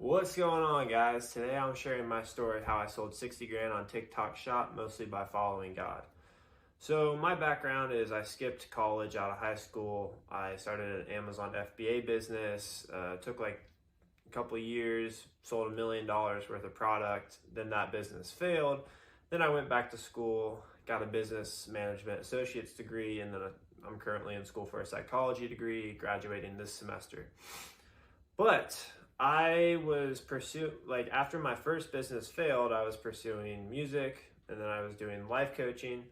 What's going on, guys? Today I'm sharing my story of how I sold 60 grand on TikTok Shop, mostly by following God. So my background is I skipped college out of high school. I started an Amazon FBA business, took like a couple of years, sold $1 million worth of product. Then that business failed. Then I went back to school, got a business management associate's degree, and then I'm currently in school for a psychology degree, graduating this semester. But I was after my first business failed, I was pursuing music, and then I was doing life coaching,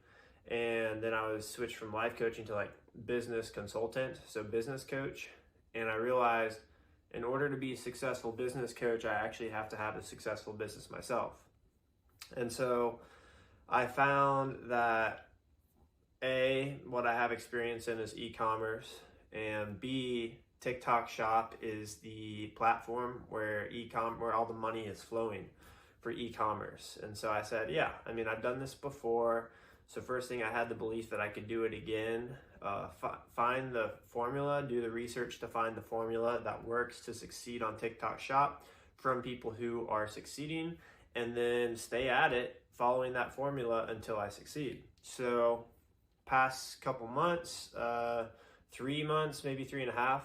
and then I was switched from life coaching to like business consultant, so business coach. And I realized in order to be a successful business coach, I actually have to have a successful business myself. And so I found that A, what I have experience in is e-commerce, and B, TikTok Shop is the platform where all the money is flowing for e-commerce. And so I said, yeah, I've done this before. So first thing, I had the belief that I could do it again. Find the formula, do the research to find the formula that works to succeed on TikTok Shop from people who are succeeding, and then stay at it following that formula until I succeed. So past couple months, 3 months, maybe 3.5,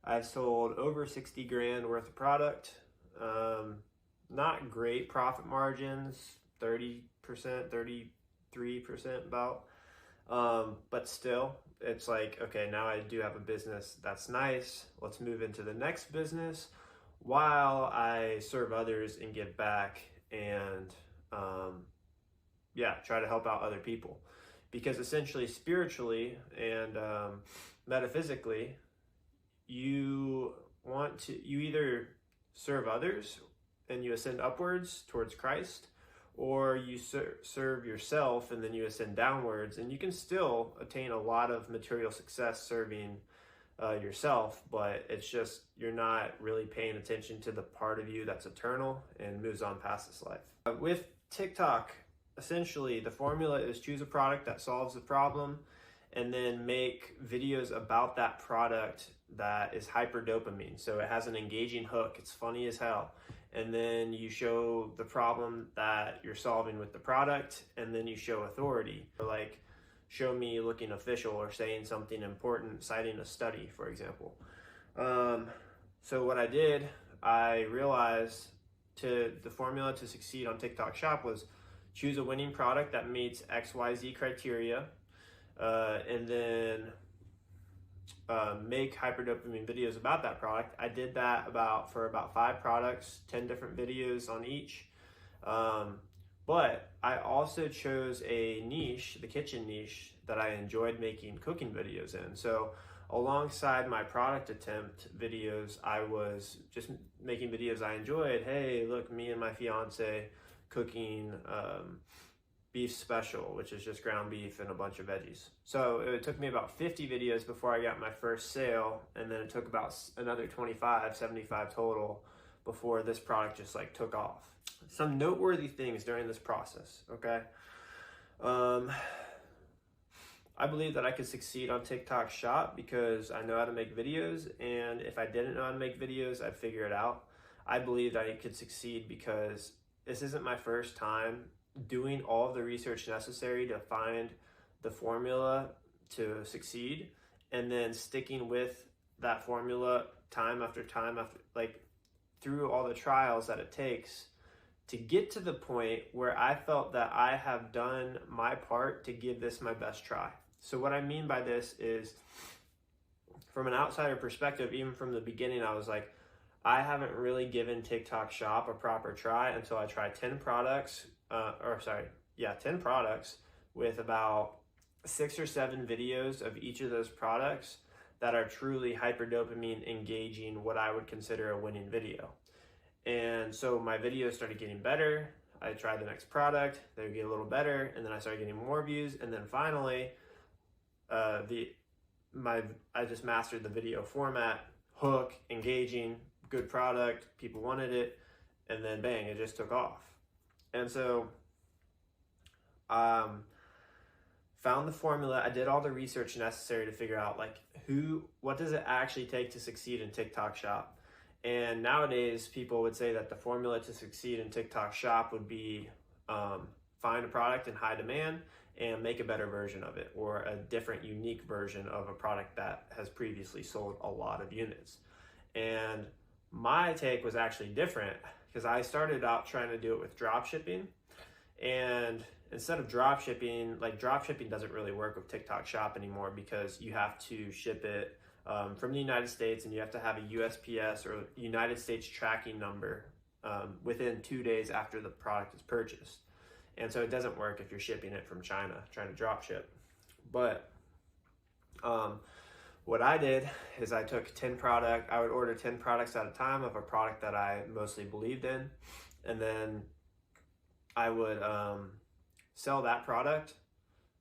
I've sold over 60 grand worth of product. Not great profit margins, 30%, 33% about. But still, it's like, okay, now I do have a business. That's nice. Let's move into the next business while I serve others and give back and, try to help out other people. Because essentially, spiritually and metaphysically, you either serve others and you ascend upwards towards Christ, or you serve yourself and then you ascend downwards, and you can still attain a lot of material success serving yourself, but it's just you're not really paying attention to the part of you that's eternal and moves on past this life. With TikTok, essentially the formula is choose a product that solves the problem and then make videos about that product that is hyper dopamine. So it has an engaging hook, it's funny as hell. And then you show the problem that you're solving with the product, and then you show authority. Like, show me looking official or saying something important, citing a study, for example. So what I did, I realized the formula to succeed on TikTok Shop was choose a winning product that meets XYZ criteria, and then make hyperdopamine videos about that product. I did that for about 5 products, 10 different videos on each. But I also chose a niche, the kitchen niche, that I enjoyed making cooking videos in. So alongside my product attempt videos, I was just making videos I enjoyed. Hey, look, me and my fiance cooking beef special, which is just ground beef and a bunch of veggies. So it took me about 50 videos before I got my first sale, and then it took about another 75 total before this product just like took off. Some noteworthy things during this process, okay? I believe that I could succeed on TikTok Shop because I know how to make videos, and if I didn't know how to make videos, I'd figure it out. I believe that I could succeed because this isn't my first time doing all of the research necessary to find the formula to succeed, and then sticking with that formula time after time through all the trials that it takes to get to the point where I felt that I have done my part to give this my best try. So what I mean by this is, from an outsider perspective, even from the beginning, I was like, I haven't really given TikTok Shop a proper try until I tried 10 products, 10 products with about 6 or 7 videos of each of those products that are truly hyperdopamine engaging, what I would consider a winning video. And so my videos started getting better. I tried the next product, they would get a little better, and then I started getting more views, and then finally, I just mastered the video format, hook, engaging, good product, people wanted it, and then bang, it just took off. And so found the formula. I did all the research necessary to figure out what does it actually take to succeed in TikTok Shop. And nowadays, people would say that the formula to succeed in TikTok Shop would be find a product in high demand and make a better version of it, or a different, unique version of a product that has previously sold a lot of units. And my take was actually different, because I started out trying to do it with drop shipping. And instead of drop shipping, like, drop shipping doesn't really work with TikTok Shop anymore, because you have to ship it from the United States, and you have to have a USPS or United States tracking number within 2 days after the product is purchased. And so it doesn't work if you're shipping it from China, trying to drop ship. But what I did is I took I would order 10 products at a time of a product that I mostly believed in. And then I would sell that product.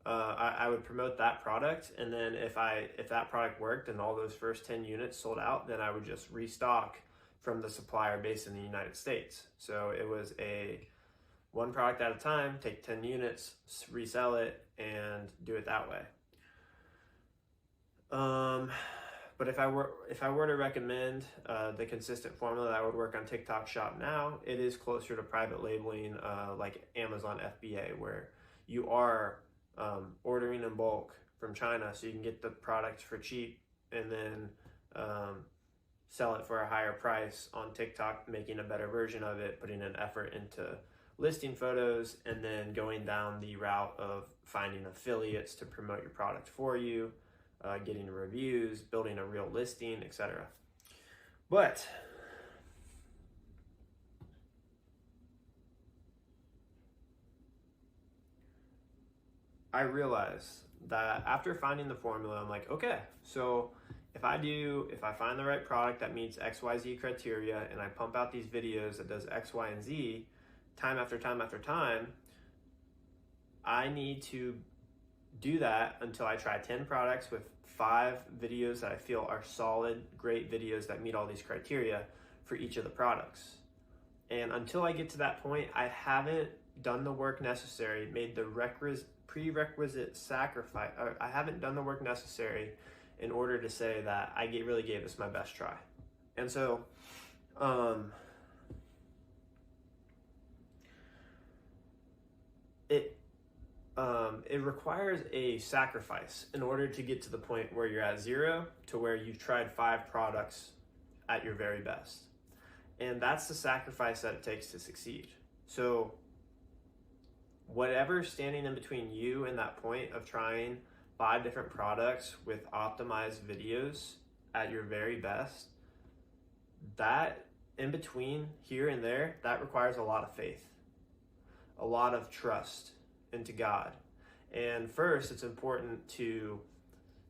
I would promote that product. And then if that product worked and all those first 10 units sold out, then I would just restock from the supplier based in the United States. So it was one product at a time, take 10 units, resell it, and do it that way. But if I were to recommend the consistent formula that would work on TikTok Shop now, it is closer to private labeling, like Amazon FBA, where you are ordering in bulk from China, so you can get the product for cheap and then sell it for a higher price on TikTok, making a better version of it, putting an effort into listing photos, and then going down the route of finding affiliates to promote your product for you, getting reviews, building a real listing, etc. But I realized that after finding the formula, I'm like, okay, so if I find the right product that meets XYZ criteria, and I pump out these videos that does X, Y, and Z time after time after time, I need to do that until I try 10 products with 5 videos that I feel are solid, great videos that meet all these criteria for each of the products. And until I get to that point, I haven't done the work necessary, made the prerequisite sacrifice, or I haven't done the work necessary in order to say that I really gave this my best try. And so, it requires a sacrifice in order to get to the point where you're at 0 to where you've tried 5 products at your very best. And that's the sacrifice that it takes to succeed. So whatever's standing in between you and that point of trying 5 different products with optimized videos at your very best, that in between here and there, that requires a lot of faith, a lot of trust into God. And first, it's important to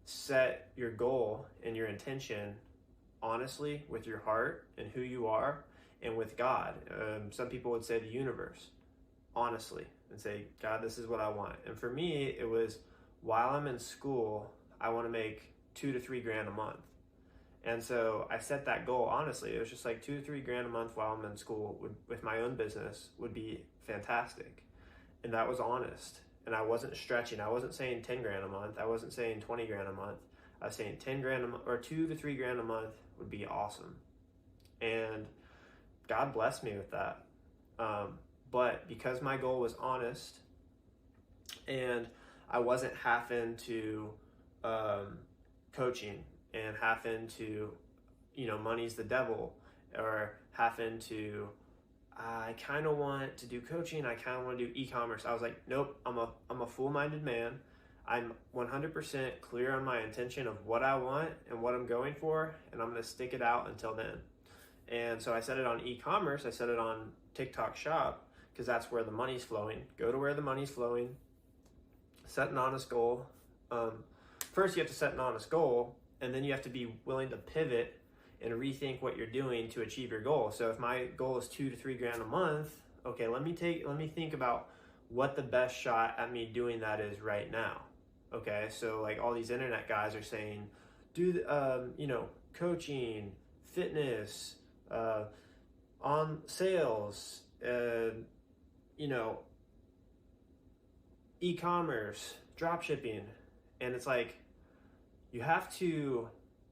set your goal and your intention honestly with your heart and who you are, and with God. Some people would say the universe, honestly, and say, God, this is what I want. And for me, it was, while I'm in school, I want to make $2 to $3 grand a month. And so I set that goal honestly. It was just like $2 to $3 grand a month while I'm in school with my own business would be fantastic. And that was honest. And I wasn't stretching. I wasn't saying 10 grand a month. I wasn't saying 20 grand a month. I was saying 10 grand a month, or 2 to 3 grand a month would be awesome. And God blessed me with that. But because my goal was honest, and I wasn't half into coaching and half into, money's the devil, or half into, I kind of want to do coaching, I kind of want to do e-commerce. I was like, nope, I'm a full-minded man. I'm 100% clear on my intention of what I want and what I'm going for, and I'm going to stick it out until then. And so I set it on e-commerce. I set it on TikTok Shop, because that's where the money's flowing. Go to where the money's flowing. Set an honest goal. First, you have to set an honest goal, and then you have to be willing to pivot and rethink what you're doing to achieve your goal. So if my goal is 2 to 3 grand a month, okay, let me think about what the best shot at me doing that is right now. Okay, so like all these internet guys are saying, do coaching, fitness, on sales, e-commerce, drop shipping. And it's like, you have to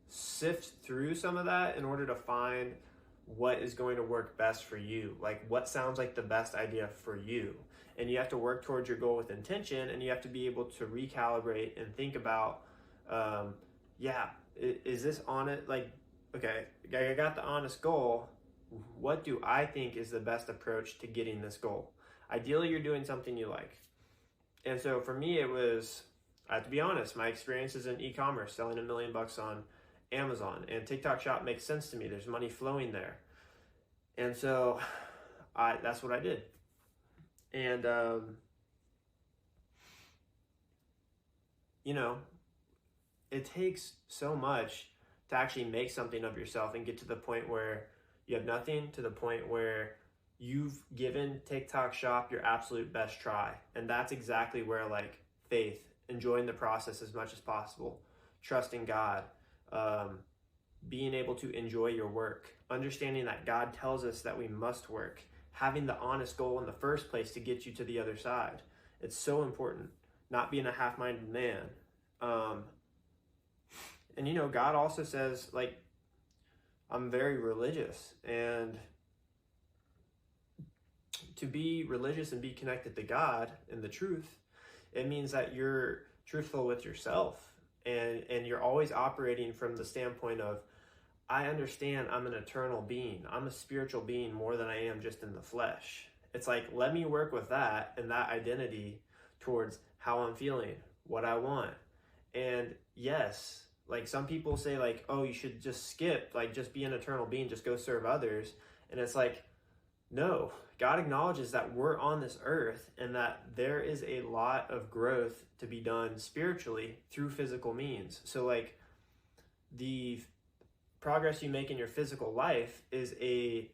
sift through some of that in order to find what is going to work best for you, like what sounds like the best idea for you. And you have to work towards your goal with intention, and you have to be able to recalibrate and think about, is this on it? Like, okay, I got the honest goal. What do I think is the best approach to getting this goal? Ideally, you're doing something you like. And so for me, I have to be honest, my experience is in e-commerce, selling $1 million on Amazon, and TikTok Shop makes sense to me. There's money flowing there. And so that's what I did. And, it takes so much to actually make something of yourself and get to the point where you have nothing, to the point where you've given TikTok Shop your absolute best try. And that's exactly where, like, faith, enjoying the process as much as possible, trusting God, being able to enjoy your work, understanding that God tells us that we must work, having the honest goal in the first place to get you to the other side. It's so important, not being a half-minded man. And God also says, like, I'm very religious, and to be religious and be connected to God and the truth, it means that you're truthful with yourself, and you're always operating from the standpoint of, I understand I'm an eternal being. I'm a spiritual being more than I am just in the flesh. It's like, let me work with that and that identity towards how I'm feeling, what I want. And yes, like some people say, like, oh, you should just skip, like just be an eternal being, just go serve others. And it's like, no, God acknowledges that we're on this earth and that there is a lot of growth to be done spiritually through physical means. So like the progress you make in your physical life is a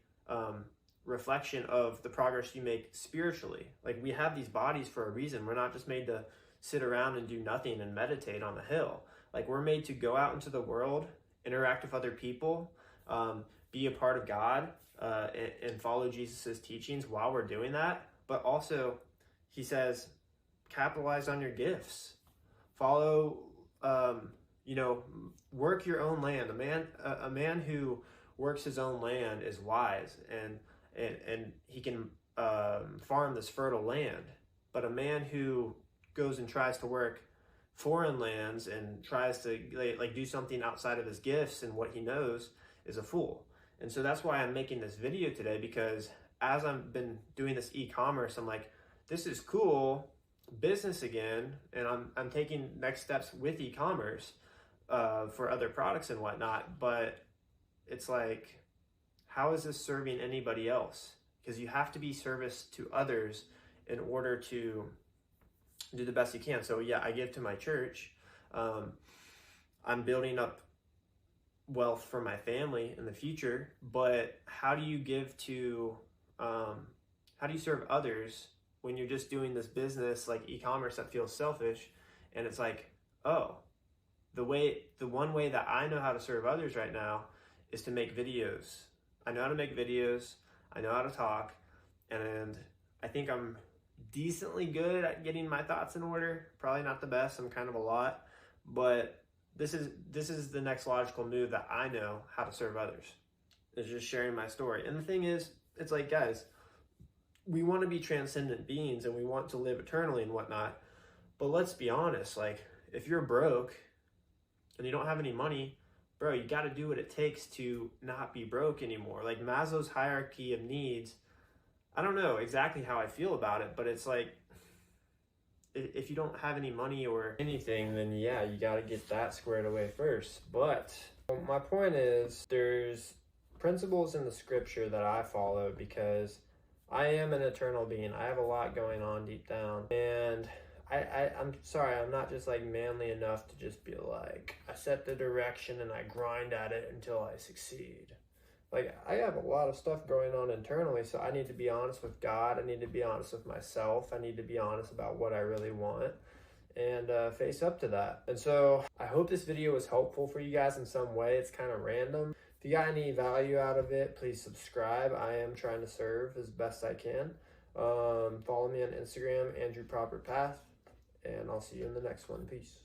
reflection of the progress you make spiritually. Like, we have these bodies for a reason. We're not just made to sit around and do nothing and meditate on the hill. Like, we're made to go out into the world, interact with other people, be a part of God, and follow Jesus's teachings while we're doing that. But also, he says, capitalize on your gifts. Follow, work your own land. A man who works his own land is wise, and he can farm this fertile land. But a man who goes and tries to work foreign lands and tries to like do something outside of his gifts and what he knows is a fool. And so that's why I'm making this video today, because as I've been doing this e-commerce, I'm like, this is cool, business again, and I'm taking next steps with e-commerce for other products and whatnot. But it's like, how is this serving anybody else? Because you have to be service to others in order to do the best you can. So yeah, I give to my church. I'm building up wealth for my family in the future, but how do you give to, how do you serve others when you're just doing this business like e-commerce that feels selfish? And it's like, oh, the one way that I know how to serve others right now is to make videos. I know how to make videos. I know how to talk, and I think I'm decently good at getting my thoughts in order. Probably not the best. I'm kind of a lot, but this is the next logical move that I know how to serve others. Is just sharing my story. And the thing is, it's like, guys, we want to be transcendent beings and we want to live eternally and whatnot. But let's be honest, like, if you're broke and you don't have any money, bro, you got to do what it takes to not be broke anymore. Like Maslow's hierarchy of needs, I don't know exactly how I feel about it, but it's like, if you don't have any money or anything, then yeah, you got to get that squared away first. But my point is, there's principles in the scripture that I follow because I am an eternal being. I have a lot going on deep down, and I'm sorry, I'm not just like manly enough to just be like, I set the direction and I grind at it until I succeed. Like, I have a lot of stuff going on internally, so I need to be honest with God. I need to be honest with myself. I need to be honest about what I really want and face up to that. And so I hope this video was helpful for you guys in some way. It's kind of random. If you got any value out of it, please subscribe. I am trying to serve as best I can. Follow me on Instagram, Andrew Proper Path, and I'll see you in the next one. Peace.